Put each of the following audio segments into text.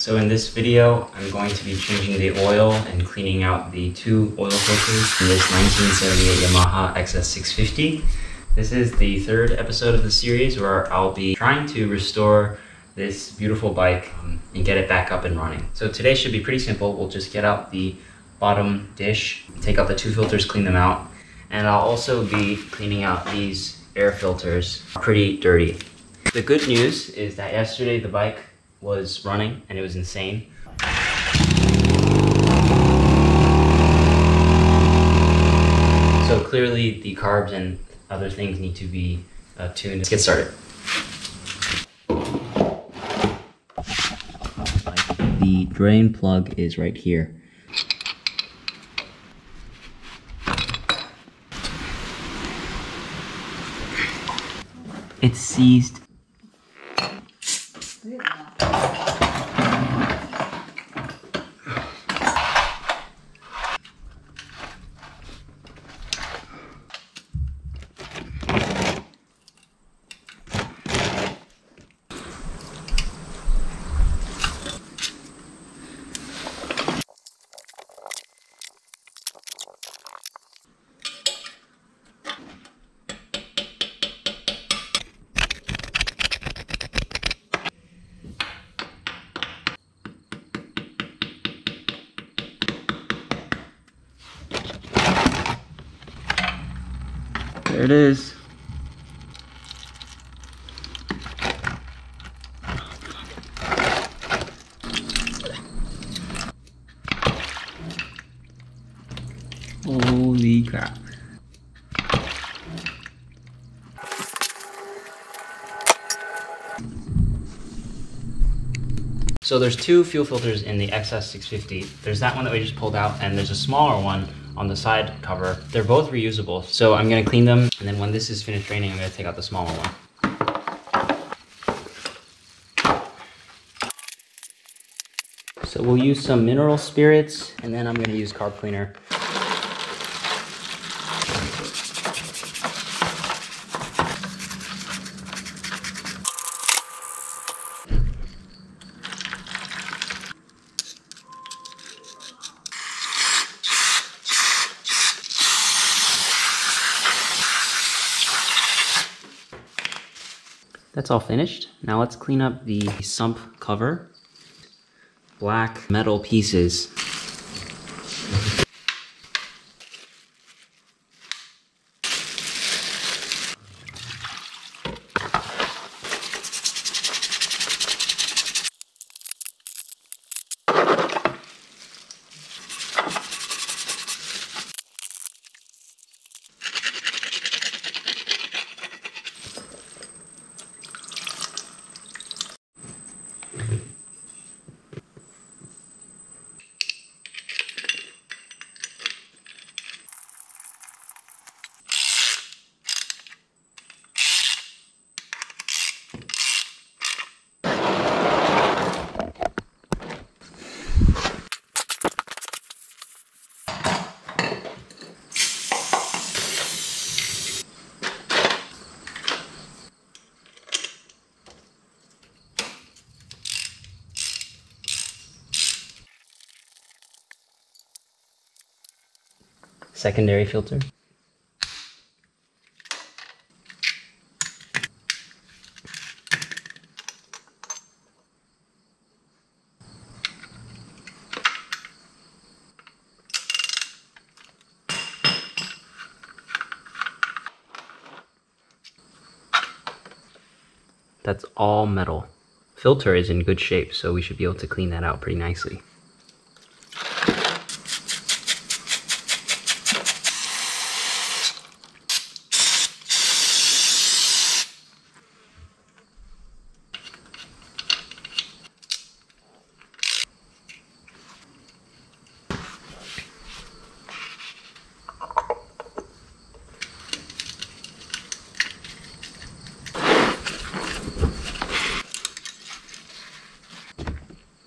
So in this video, I'm going to be changing the oil and cleaning out the two oil filters in this 1978 Yamaha XS650. This is the third episode of the series where I'll be trying to restore this beautiful bike and get it back up and running. So today should be pretty simple. We'll just get out the bottom dish, take out the two filters, clean them out, and I'll also be cleaning out these air filters. Pretty dirty. The good news is that yesterday the bike was running and it was insane. So clearly the carbs and other things need to be tuned. Let's get started. The drain plug is right here. It's seized. There it is. Holy crap. So there's two fuel filters in the XS650. There's that one that we just pulled out, and there's a smaller one on the side cover. They're both reusable. So I'm gonna clean them, and then when this is finished draining, I'm gonna take out the smaller one. So we'll use some mineral spirits, and then I'm gonna use carb cleaner. That's all finished. Now let's clean up the sump cover. Black metal pieces. Secondary filter. That's all metal. Filter is in good shape, so we should be able to clean that out pretty nicely.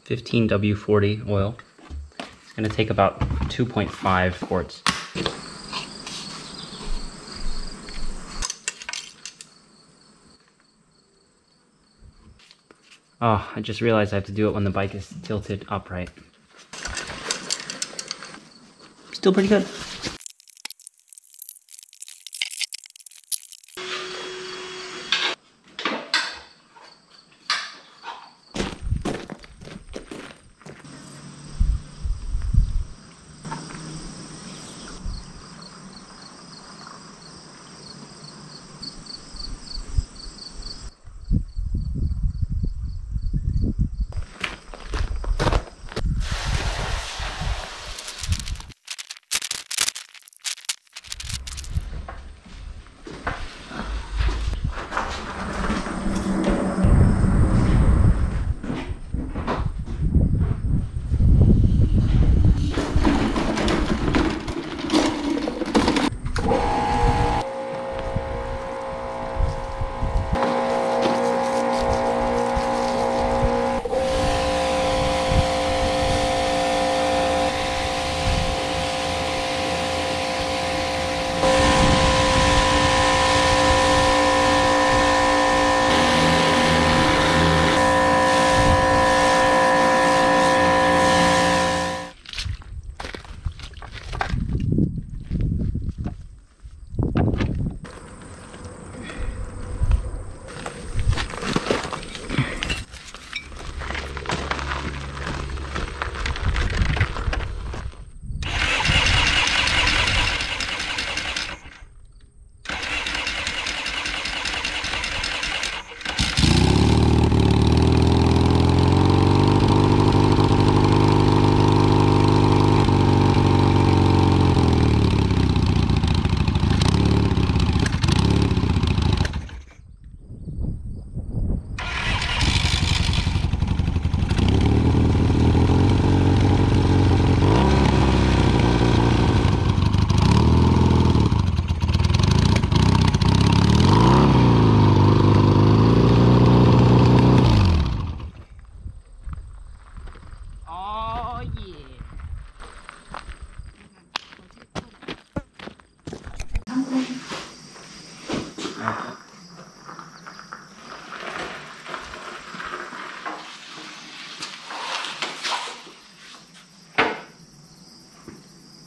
$15W40 oil. It's going to take about 2.5 quarts. Oh, I just realized I have to do it when the bike is tilted upright. Still pretty good.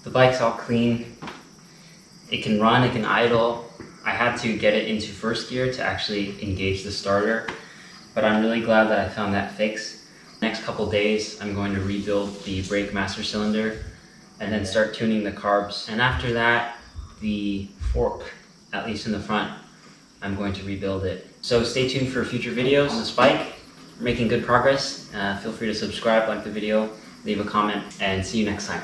The bike's all clean. It can run, it can idle. I had to get it into first gear to actually engage the starter, but I'm really glad that I found that fix. Next couple days, I'm going to rebuild the brake master cylinder and then start tuning the carbs. And after that, the fork, at least in the front, I'm going to rebuild it. So stay tuned for future videos on this bike. We're making good progress. Feel free to subscribe, like the video, leave a comment, and see you next time.